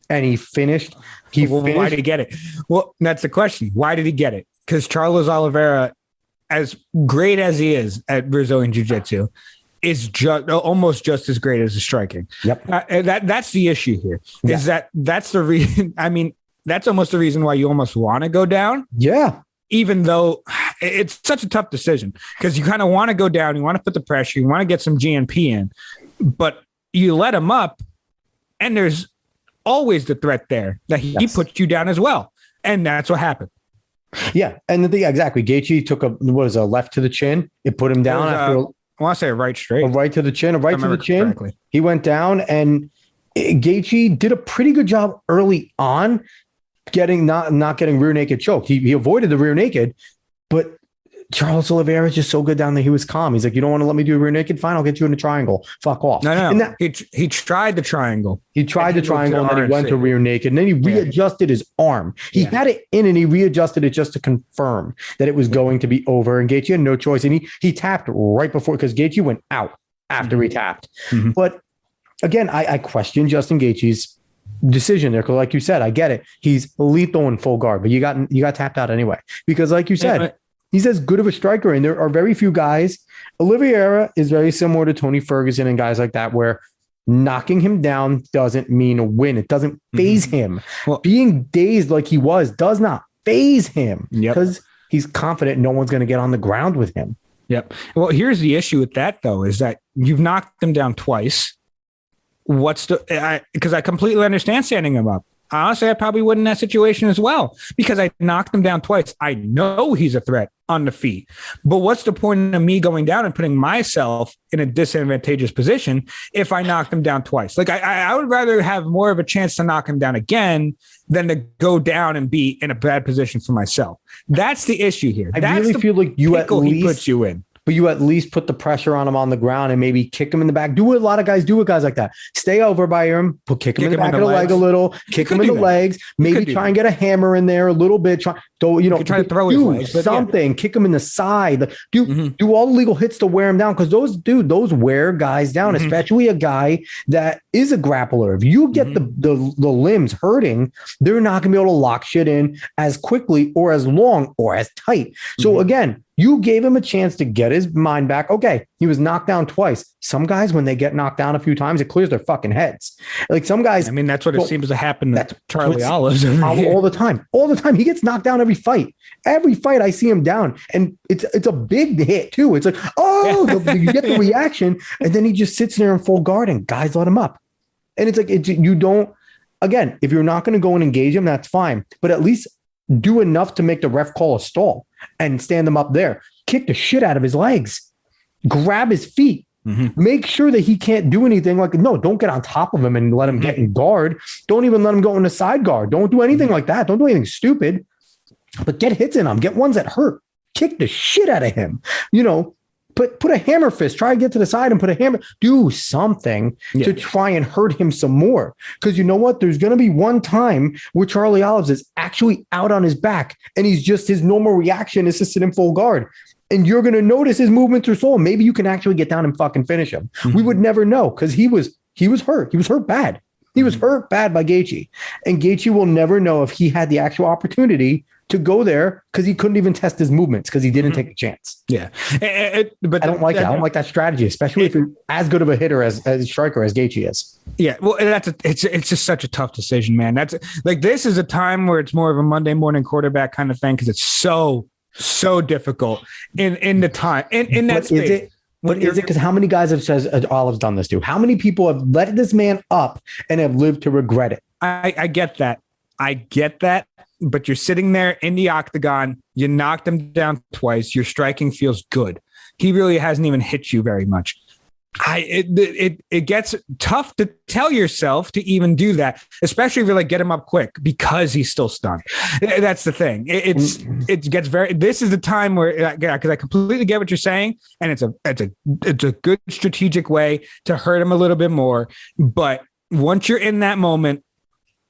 And he finished. Why did he get it? Well, that's the question. Why did he get it? Because Charles Oliveira, as great as he is at Brazilian Jiu-Jitsu, is almost just as great as the striking. Yep. That's the issue here. Is that's the reason. I mean, that's almost the reason why you almost want to go down. Yeah. Even though it's such a tough decision because you kind of want to go down, you want to put the pressure, you want to get some GNP in, but you let him up, and there's always the threat there that he puts you down as well, and that's what happened. Yeah, and the thing exactly, Gaethje took a left to the chin. It put him down after. I want to say a right straight, a right to the chin, a right to the chin. Correctly. He went down, and Gaethje did a pretty good job early on, getting not getting rear naked choked. He avoided the rear naked, but Charles Oliveira is just so good down there. He was calm. He's like, you don't want to let me do a rear naked? Fine, I'll get you in a triangle. Fuck off. No. He tried the triangle. He tried the triangle, and then he went to rear naked, and then he readjusted his arm. He had it in, and he readjusted it just to confirm that it was going to be over. And Gaethje had no choice, and he tapped right before, because Gaethje went out after he tapped. But again, I question Justin Gaethje's decision there, because like you said, I get it. He's lethal in full guard, but you got tapped out anyway, because like you said, he's as good of a striker, and there are very few guys. Oliveira is very similar to Tony Ferguson and guys like that, where knocking him down doesn't mean a win. It doesn't phase him. Well, being dazed like he was does not phase him, because he's confident no one's going to get on the ground with him. Yep. Well, here's the issue with that, though, is that you've knocked him down twice. Because I completely understand standing him up. Honestly, I probably would in that situation as well, because I knocked him down twice. I know he's a threat on the feet. But what's the point of me going down and putting myself in a disadvantageous position if I knock him down twice? Like I would rather have more of a chance to knock him down again than to go down and be in a bad position for myself. That's the issue here. I really feel like you at least he puts you in. But you at least put the pressure on him on the ground and maybe kick him in the back. Do what a lot of guys do with guys like that. Stay over by him, kick him in the back of the leg a little, kick him in the legs, maybe try and get a hammer in there a little bit. Try to throw his legs, something, kick him in the side. Do all the legal hits to wear him down, because those wear guys down, especially a guy that is a grappler. If you get the limbs hurting, they're not going to be able to lock shit in as quickly or as long or as tight. So again, you gave him a chance to get his mind back. Okay, he was knocked down twice. Some guys, when they get knocked down a few times, it clears their fucking heads. Like some guys. I mean, that's what it seems to happen to Charlie Olives all the time. All the time. He gets knocked down every fight. Every fight I see him down. And it's a big hit too. It's like, you get the reaction. And then he just sits there in full guard and guys let him up. And it's like, you don't, again, if you're not going to go and engage him, that's fine. But at least do enough to make the ref call a stall and stand him up there. Kick the shit out of his legs. Grab his feet. Make sure that he can't do anything. Like, no, don't get on top of him and let him get in guard. Don't even let him go into side guard. Don't do anything like that. Don't do anything stupid. But get hits in him. Get ones that hurt. Kick the shit out of him. Put a hammer fist. Try to get to the side and put a hammer. Do something to try and hurt him some more. Because you know what? There's going to be one time where Charlie Olives is actually out on his back and his normal reaction is to sit in full guard. And you're going to notice his movements are slow. Maybe you can actually get down and fucking finish him. We would never know, because he was hurt. He was hurt bad. He was hurt bad by Gaethje. And Gaethje will never know if he had the actual opportunity to go there, because he couldn't even test his movements because he didn't take a chance. Yeah. But I don't like that. I don't like that strategy, especially if you're as good of a hitter as striker as Gaethje is. Yeah. Well, it's just such a tough decision, man. That's like, this is a time where it's more of a Monday morning quarterback kind of thing, because it's so difficult in the time in that space. But is it because how many guys have said Olive's done this to? How many people have let this man up and have lived to regret it? I get that. But you're sitting there in the octagon. You knocked him down twice. Your striking feels good. He really hasn't even hit you very much. It gets tough to tell yourself to even do that, especially if you get him up quick, because he's still stunned. That's the thing. It gets very. This is the time where, because I completely get what you're saying, and it's a good strategic way to hurt him a little bit more. But once you're in that moment,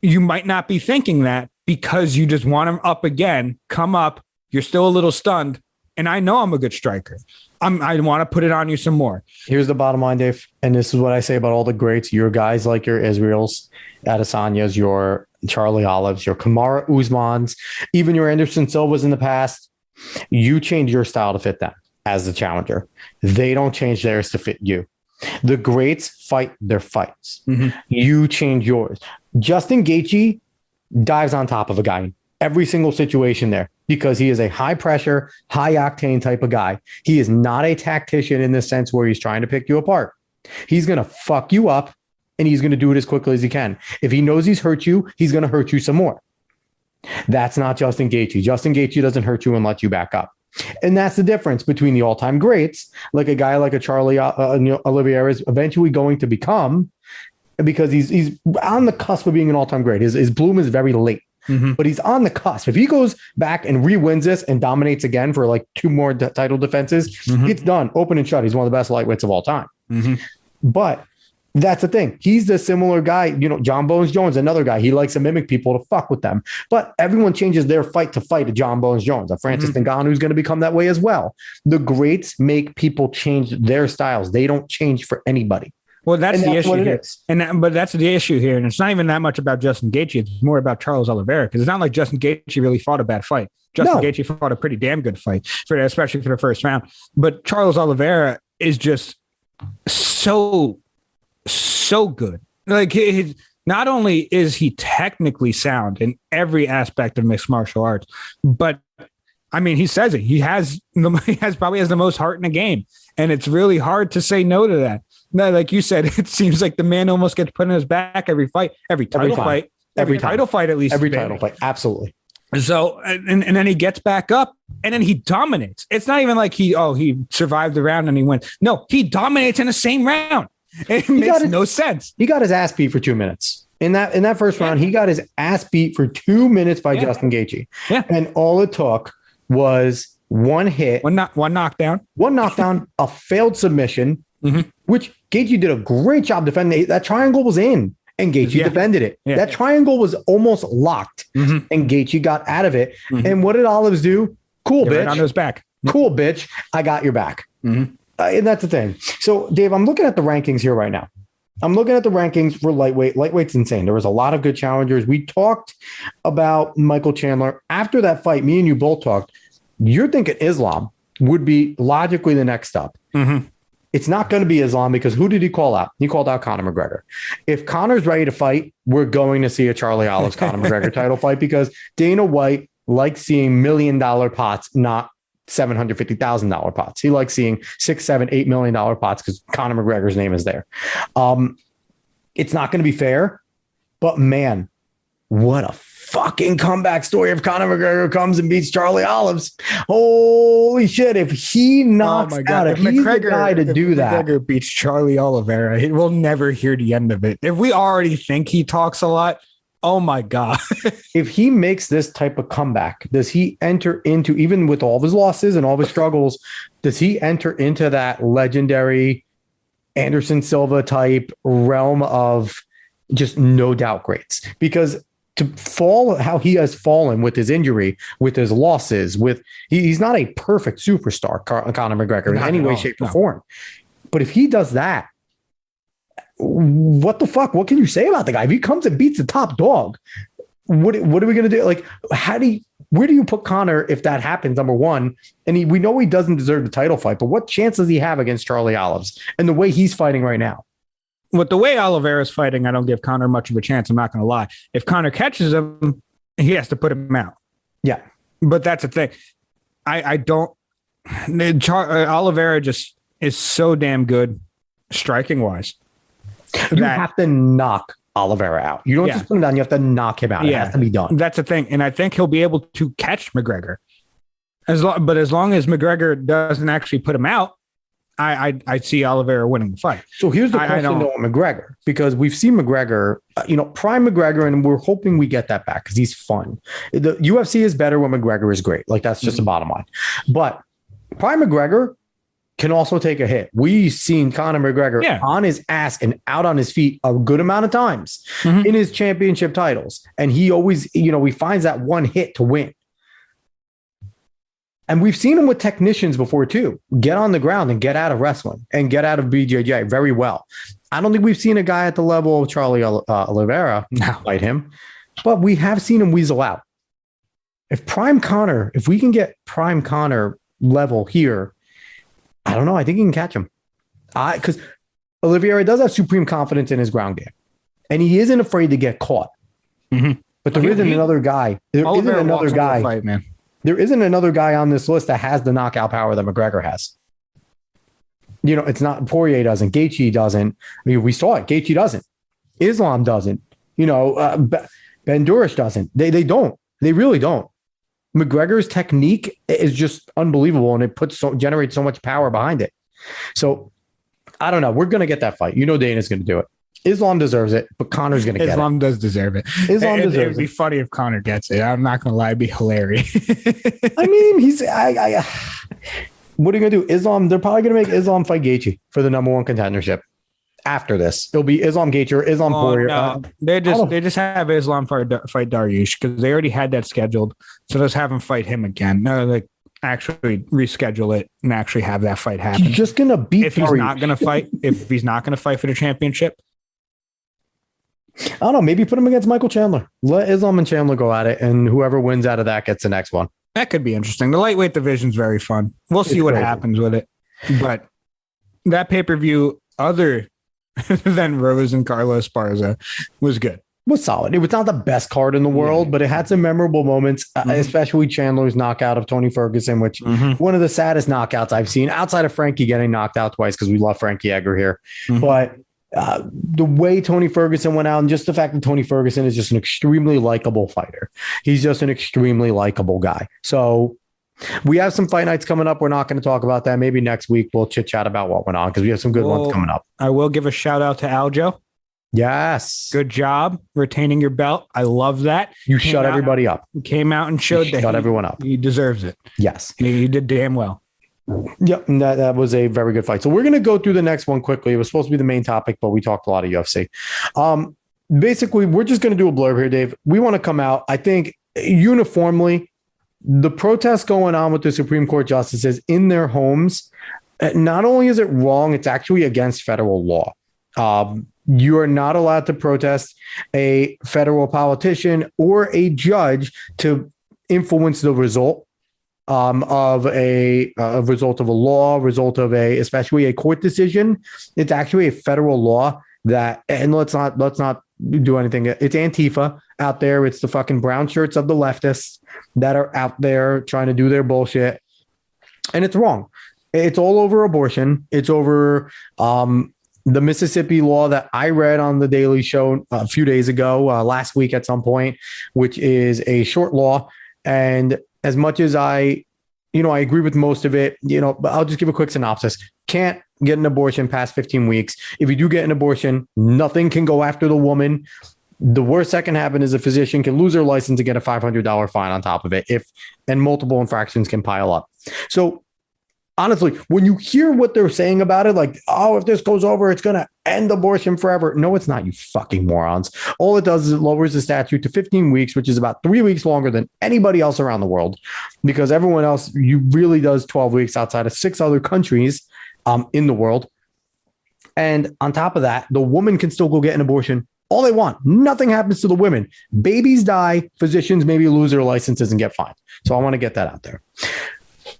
you might not be thinking that, because you just want him up again. Come up. You're still a little stunned, and I know I'm a good striker. I want to put it on you some more. Here's the bottom line, Dave. And this is what I say about all the greats. Your guys like your Israels, Adesanyas, your Charlie Olives, your Kamaru Usmans, even your Anderson Silvas in the past. You change your style to fit them as the challenger. They don't change theirs to fit you. The greats fight their fights. You change yours. Justin Gaethje dives on top of a guy in every single situation there, because he is a high pressure, high octane type of guy. He is not a tactician in the sense where he's trying to pick you apart. He's going to fuck you up, and he's going to do it as quickly as he can. If he knows he's hurt you, he's going to hurt you some more. That's not Justin Gaethje. Justin Gaethje doesn't hurt you and let you back up. And that's the difference between the all-time greats, like a guy like a Charlie Oliveira is eventually going to become, because he's on the cusp of being an all-time great. His bloom is very late. But he's on the cusp. If he goes back and re-wins this and dominates again for 2 more title defenses, it's done. Open and shut. He's one of the best lightweights of all time. But that's the thing. He's the similar guy. John Bones Jones, another guy. He likes to mimic people to fuck with them. But everyone changes their fight to fight a John Bones Jones. A Francis Ngannou is going to become that way as well. The greats make people change their styles. They don't change for anybody. Well, that's the issue here. But that's the issue here. And it's not even that much about Justin Gaethje. It's more about Charles Oliveira, because it's not like Justin Gaethje really fought a bad fight. Gaethje fought a pretty damn good fight, especially for the first round. But Charles Oliveira is just so good. Not only is he technically sound in every aspect of mixed martial arts, but I mean, he says it. He probably has the most heart in the game. And it's really hard to say no to that. No, like you said, it seems like the man almost gets put in his back every fight, every title fight, every title fight, at least. Every title fight. Absolutely. So, and then he gets back up and then he dominates. It's not even like he survived the round and he wins. No, he dominates in the same round. It makes no sense. He got his ass beat for 2 minutes. In that first round, he got his ass beat for 2 minutes by Justin Gaethje. Yeah. And all it took was one hit. One knockdown. One knockdown, a failed submission, which Gaethje did a great job defending. That triangle was in. And Gaethje defended it. Yeah. That triangle was almost locked, and Gaethje got out of it. And what did Olives do? Cool, bitch. Right on his back. Cool, bitch. I got your back. And that's the thing. So, Dave, I'm looking at the rankings here right now. I'm looking at the rankings for lightweight. Lightweight's insane. There was a lot of good challengers. We talked about Michael Chandler. After that fight, me and you both talked. You're thinking Islam would be logically the next up. It's not going to be Islam because who did he call out? He called out Conor McGregor. If Conor's ready to fight, we're going to see a Charlie Olives Conor McGregor title fight because Dana White likes seeing $1 million pots, not $750,000 pots. He likes seeing $6, $7, $8 million pots because Conor McGregor's name is there. It's not going to be fair, but man, what a fucking comeback story if Conor McGregor comes and beats Charlie Olives. Holy shit. If he knocks out, if he's the guy to do that. McGregor beats Charlie Oliveira, we'll never hear the end of it. If we already think he talks a lot, oh my God. If he makes this type of comeback, does he enter into, even with all of his losses and all of his struggles, does he enter into that legendary Anderson Silva type realm of just no doubt greats? Because to fall how he has fallen with his injury, with his losses, he's not a perfect superstar, Conor McGregor, in any way, shape, or form. But if he does that, what the fuck? What can you say about the guy? If he comes and beats the top dog, what are we going to do? Like, where do you put Conor if that happens? Number one, and we know he doesn't deserve the title fight, but what chance does he have against Charlie Olives and the way he's fighting right now? With the way Oliveira's fighting, I don't give Conor much of a chance. I'm not going to lie. If Conor catches him, he has to put him out. Yeah. But that's the thing. I don't. Oliveira just is so damn good striking wise. You have to knock Oliveira out. You don't just put him down. You have to knock him out. It has to be done. That's the thing. And I think he'll be able to catch McGregor. But as long as McGregor doesn't actually put him out, I see Oliveira winning the fight. So here's the question though, McGregor, because we've seen McGregor, prime McGregor, and we're hoping we get that back because he's fun. The UFC is better when McGregor is great. Like that's just the bottom line. But prime McGregor can also take a hit. We've seen Conor McGregor on his ass and out on his feet a good amount of times in his championship titles. And he always, he finds that one hit to win. And we've seen him with technicians before too. Get on the ground and get out of wrestling and get out of BJJ very well. I don't think we've seen a guy at the level of Charlie Oliveira fight him, but we have seen him weasel out. If we can get prime Conor level here, I don't know. I think he can catch him. Because Oliveira does have supreme confidence in his ground game. And he isn't afraid to get caught. But there isn't another guy. There isn't another guy. Fight, man. There isn't another guy on this list that has the knockout power that McGregor has. It's not Poirier doesn't. Gaethje doesn't. I mean, we saw it. Gaethje doesn't. Islam doesn't. Bandurish doesn't. They don't. They really don't. McGregor's technique is just unbelievable, and it generates so much power behind it. So I don't know. We're going to get that fight. Dana's going to do it. Islam deserves it, but Conor's going to get it. Islam does deserve it. Islam deserves it. It would be funny if Conor gets it. I'm not going to lie. It'd be hilarious. I mean, what are you going to do? Islam, they're probably going to make Islam fight Gaethje for the number one contendership. After this, it'll be Islam Gaethje or Islam Poirier. No. They just have Islam fight Dariush because they already had that scheduled. So just have him fight him again. No, like actually reschedule it and actually have that fight happen. He's just gonna beat. If he's not gonna fight, if he's not gonna fight for the championship, I don't know. Maybe put him against Michael Chandler. Let Islam and Chandler go at it, and whoever wins out of that gets the next one. That could be interesting. The lightweight division is very fun. We'll see what happens with it. But that pay-per-view, other than Rose and Carlos Esparza, was good. Was solid. It was not the best card in the world, but it had some memorable moments, especially Chandler's knockout of Tony Ferguson, which one of the saddest knockouts I've seen outside of Frankie getting knocked out twice because we love Frankie Edgar here. But the way Tony Ferguson went out, and just the fact that Tony Ferguson is just an extremely likable fighter. He's just an extremely likable guy. So we have some fight nights coming up. We're not going to talk about that. Maybe next week we'll chit chat about what went on because we have some good ones coming up. I will give a shout out to Aljo. Yes. Good job retaining your belt. I love that. You shut everybody up. Came out and showed that shut everyone up. He deserves it. Yes. He did damn well. Yep. That was a very good fight. So we're going to go through the next one quickly. It was supposed to be the main topic, but we talked a lot of UFC. Basically, we're just going to do a blurb here, Dave. We want to come out, I think, uniformly, the protests going on with the Supreme Court justices in their homes, not only is it wrong, it's actually against federal law. You are not allowed to protest a federal politician or a judge to influence the result of a result of a law, result of especially a court decision. It's actually a federal law that, and let's not do anything. It's Antifa out there. It's the fucking brown shirts of the leftists that are out there trying to do their bullshit. And it's wrong. It's all over abortion. It's over the Mississippi law that I read on the Daily Show a few days ago, last week at some point, which is a short law. And as much as I agree with most of it, but I'll just give a quick synopsis. Can't get an abortion past 15 weeks. If you do get an abortion, nothing can go after the woman. The worst that can happen is a physician can lose their license and get a $500 fine on top of it, and multiple infractions can pile up. So honestly, when you hear what they're saying about it, like, oh, if this goes over, it's going to end abortion forever. No, it's not, you fucking morons. All it does is it lowers the statute to 15 weeks, which is about 3 weeks longer than anybody else around the world, because everyone else really does 12 weeks outside of 6 other countries in the world. And on top of that, the woman can still go get an abortion all they want. Nothing happens to the women. Babies die. Physicians maybe lose their licenses and get fined. So I want to get that out there.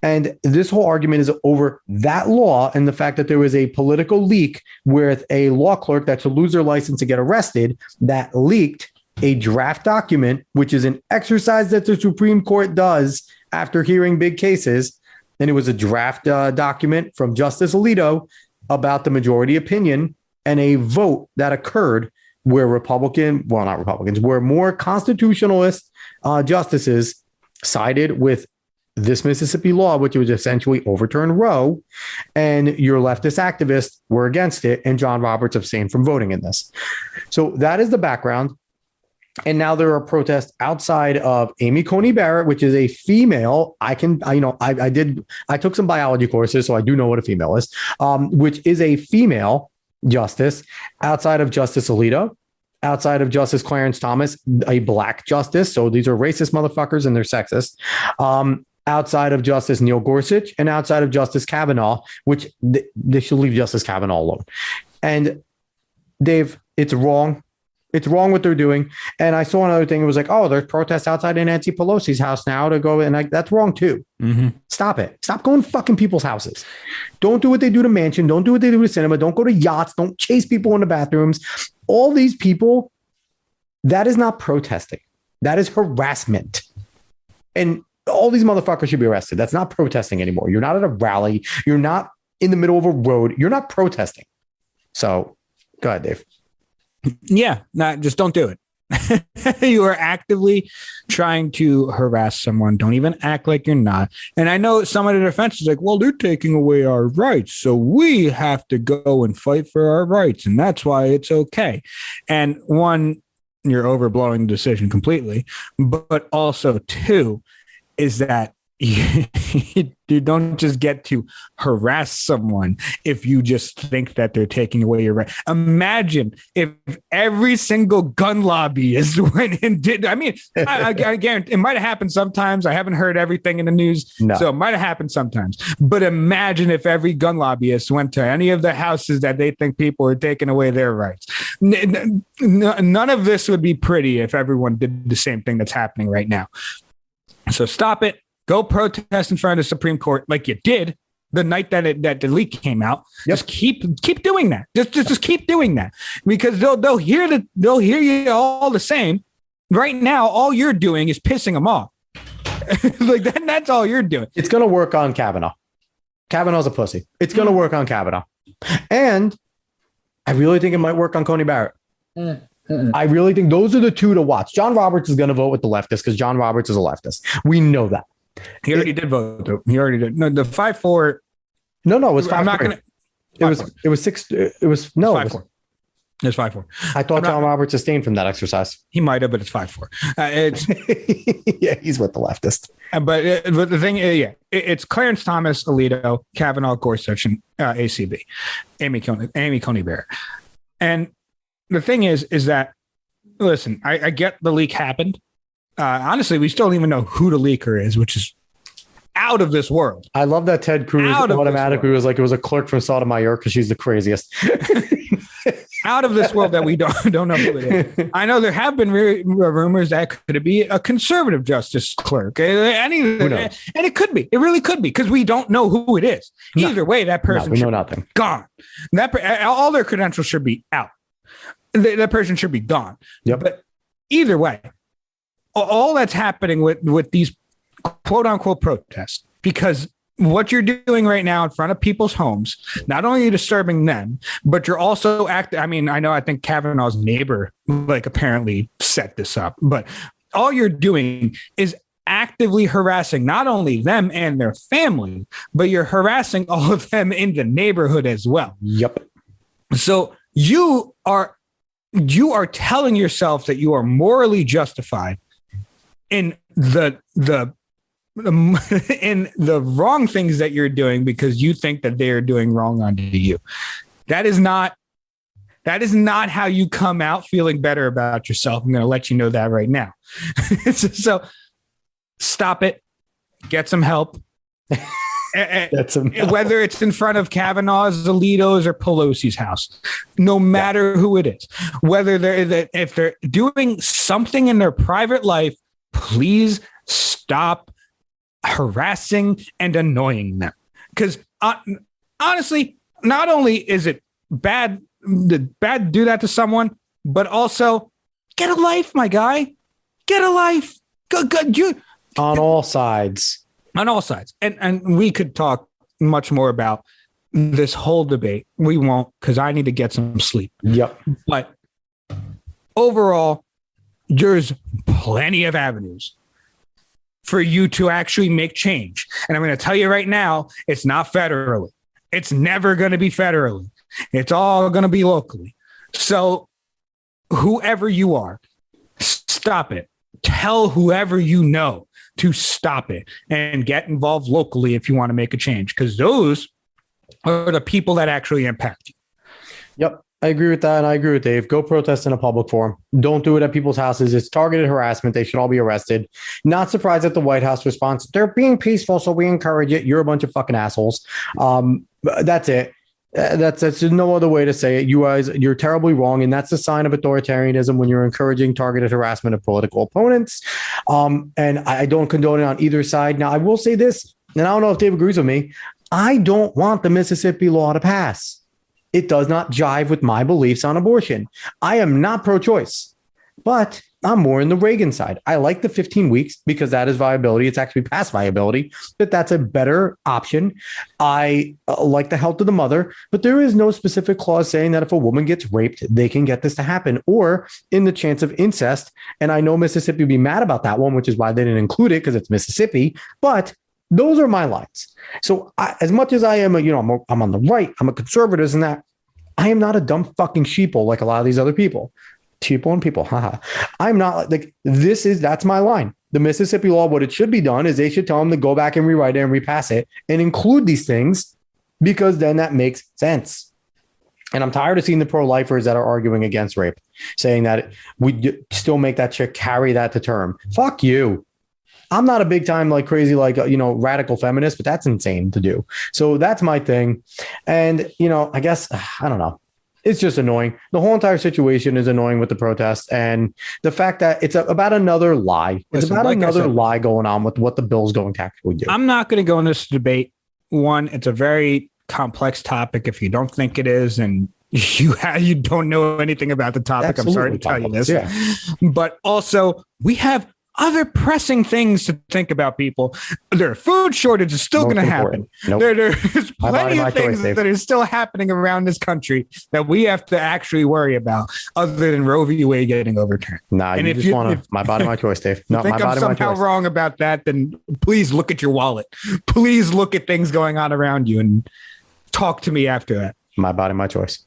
And this whole argument is over that law and the fact that there was a political leak with a law clerk that should lose their license and get arrested that leaked a draft document, which is an exercise that the Supreme Court does after hearing big cases. And it was a draft document from Justice Alito about the majority opinion and a vote that occurred where where more constitutionalist justices sided with this Mississippi law, which was essentially overturn Roe, and your leftist activists were against it, and John Roberts abstained from voting in this. So that is the background. And now there are protests outside of Amy Coney Barrett, which is a female. I took some biology courses, so I do know what a female is, which is a female justice outside of Justice Alito, outside of Justice Clarence Thomas, a black justice. So these are racist motherfuckers and they're sexist. Outside of Justice Neil Gorsuch and outside of Justice Kavanaugh, which they should leave Justice Kavanaugh alone. And Dave, it's wrong. It's wrong what they're doing. And I saw another thing. It was like, oh, there's protests outside of Nancy Pelosi's house now to go. And that's wrong too. Mm-hmm. Stop it. Stop going to fucking people's houses. Don't do what they do to Manchin. Don't do what they do to cinema. Don't go to yachts. Don't chase people in the bathrooms. All these people, that is not protesting. That is harassment. And all these motherfuckers should be arrested. That's not protesting anymore. You're not at a rally. You're not in the middle of a road. You're not protesting. So go ahead, Dave. Yeah, just don't do it. You are actively trying to harass someone. Don't even act like you're not. And I know some of the defense is like, well, they're taking away our rights, so we have to go and fight for our rights, and that's why it's okay. And one, you're overblowing the decision completely, but also two, is that you don't just get to harass someone if you just think that they're taking away your right. Imagine if every single gun lobbyist went and did. I mean, I guarantee it might have happened sometimes. I haven't heard everything in the news, so it might have happened sometimes. But imagine if every gun lobbyist went to any of the houses that they think people are taking away their rights. None of this would be pretty if everyone did the same thing that's happening right now. So stop it. Go protest in front of the Supreme Court like you did the night that the leak came out. Yep. Just keep doing that. Just keep doing that, because they'll hear you all the same. Right now, all you're doing is pissing them off. Like that's all you're doing. It's gonna work on Kavanaugh. Kavanaugh's a pussy. It's gonna work on Kavanaugh. And I really think it might work on Coney Barrett. Mm-mm. I really think those are the two to watch. John Roberts is going to vote with the leftists because John Roberts is a leftist. We know that. He already did vote, though. He already did. No, the 5-4. No, it was 5-4. I'm not going to. It was 6. It was no. 5-4. It's 5-4. I thought John Roberts abstained from that exercise. He might have, but it's 5-4. It's yeah, he's with the leftist. But the thing, it's Clarence Thomas, Alito, Kavanaugh, Gorsuch, and ACB, Amy Coney Barrett. And the thing is that, listen, I get the leak happened. Honestly, we still don't even know who the leaker is, which is out of this world. I love that Ted Cruz automatically was like, it was a clerk from Sotomayor because she's the craziest. Out of this world that we don't know who it is. I know there have been rumors that could be a conservative justice clerk. And it could be. It really could be because we don't know who it is. Either way, that person should be gone. All their credentials should be out. That person should be gone. Yep. But either way, all that's happening with these quote unquote protests, because what you're doing right now in front of people's homes, not only are you disturbing them, but you're also acting. I mean, I think Kavanaugh's neighbor, apparently set this up, but all you're doing is actively harassing not only them and their family, but you're harassing all of them in the neighborhood as well. Yep. So you are telling yourself that you are morally justified in the wrong things that you're doing because you think that they are doing wrong unto you. That is not how you come out feeling better about yourself. I'm going to let you know that right now. So stop it. Get some help. Whether it's in front of Kavanaugh's, Alito's, or Pelosi's house, no matter who it is, if they're doing something in their private life, please stop harassing and annoying them. Because honestly, not only is it bad to do that to someone, but also get a life, my guy. Get a life. On all sides. On all sides. And we could talk much more about this whole debate. We won't, because I need to get some sleep. Yep. But overall, there's plenty of avenues for you to actually make change. And I'm going to tell you right now, it's not federally. It's never going to be federally. It's all going to be locally. So whoever you are, stop it. Tell whoever you know to stop it and get involved locally if you want to make a change, because those are the people that actually impact you. Yep. I agree with that. And I agree with Dave. Go protest in a public forum. Don't do it at people's houses. It's targeted harassment. They should all be arrested. Not surprised at the White House response. They're being peaceful, so we encourage it. You're a bunch of fucking assholes. That's it. That's no other way to say it. You guys, you're terribly wrong. And that's a sign of authoritarianism when you're encouraging targeted harassment of political opponents. And I don't condone it on either side. Now, I will say this, and I don't know if Dave agrees with me. I don't want the Mississippi law to pass. It does not jive with my beliefs on abortion. I am not pro-choice, but I'm more in the Reagan side. I like the 15 weeks because that is viability. It's actually past viability, but that's a better option. I like the health of the mother, but there is no specific clause saying that if a woman gets raped, they can get this to happen, or in the chance of incest. And I know Mississippi would be mad about that one, which is why they didn't include it, because it's Mississippi, but those are my lines. So as much as I am, I'm on the right, I'm a conservative and that, I am not a dumb fucking sheeple like a lot of these other people. Sheeple and people, haha. I'm not like, that's my line. The Mississippi law, what it should be done is they should tell them to go back and rewrite it and repass it and include these things, because then that makes sense. And I'm tired of seeing the pro-lifers that are arguing against rape, saying that we still make that chick carry that to term. Fuck you. I'm not a big time radical feminist, but that's insane to do. So that's my thing. And, I guess, I don't know. It's just annoying. The whole entire situation is annoying with the protest, and the fact that it's about another lie. It's about another lie going on with what the bill's going to actually do. I'm not going to go in this debate. One, it's a very complex topic. If you don't think it is, and you don't know anything about the topic, absolutely. I'm sorry to tell you this. Yeah. But also, we have other pressing things to think about, people. Their food shortage is still going to happen. Nope. There's plenty of things that are still happening around this country that we have to actually worry about, other than Roe v. Wade getting overturned. Nah, and if you want to, my body, my choice, Dave. No, think I'm somehow wrong about that, then please look at your wallet. Please look at things going on around you and talk to me after that. My body, my choice.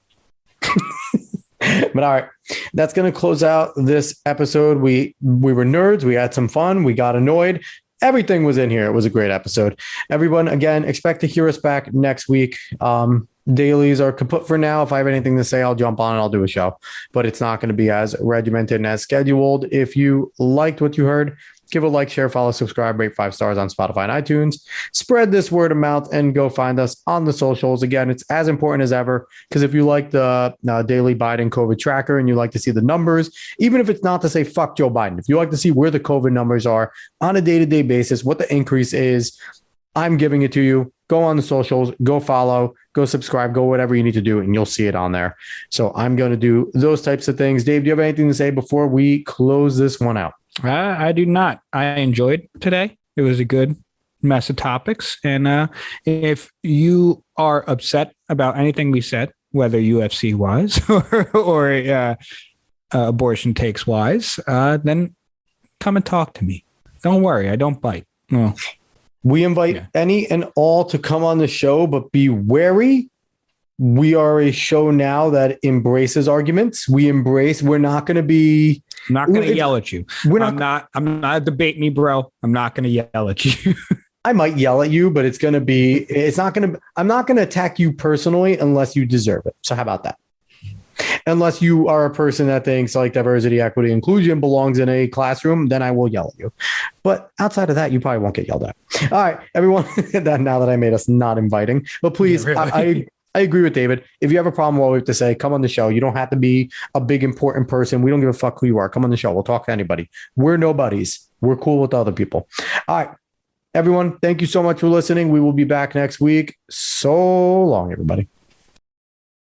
But all right, that's going to close out this episode. We were nerds. We had some fun. We got annoyed. Everything was in here. It was a great episode. Everyone, again, expect to hear us back next week. Dailies are kaput for now. If I have anything to say, I'll jump on and I'll do a show. But it's not going to be as regimented and as scheduled. If you liked what you heard, give a like, share, follow, subscribe, rate 5 stars on Spotify and iTunes. Spread this word of mouth and go find us on the socials. Again, it's as important as ever, because if you like the daily Biden COVID tracker and you like to see the numbers, even if it's not to say fuck Joe Biden, if you like to see where the COVID numbers are on a day-to-day basis, what the increase is, I'm giving it to you. Go on the socials, go follow, go subscribe, go whatever you need to do, and you'll see it on there. So I'm going to do those types of things. Dave, do you have anything to say before we close this one out? I do not. I enjoyed today. It was a good mess of topics. And if you are upset about anything we said, whether UFC wise or abortion takes wise, then come and talk to me. Don't worry. I don't bite. No. We invite any and all to come on the show, but be wary. We are a show now that embraces arguments. We're not going to be. I'm not going to yell at you. I'm not a debate me, bro. I'm not going to yell at you. I might yell at you, but I'm not going to attack you personally unless you deserve it. So how about that? Unless you are a person that thinks like diversity, equity, inclusion belongs in a classroom, then I will yell at you. But outside of that, you probably won't get yelled at. All right, everyone, now that I made us not inviting, but please, really? I agree with David. If you have a problem, what we have to say, come on the show. You don't have to be a big, important person. We don't give a fuck who you are. Come on the show. We'll talk to anybody. We're nobodies. We're cool with other people. All right, everyone, thank you so much for listening. We will be back next week. So long, everybody.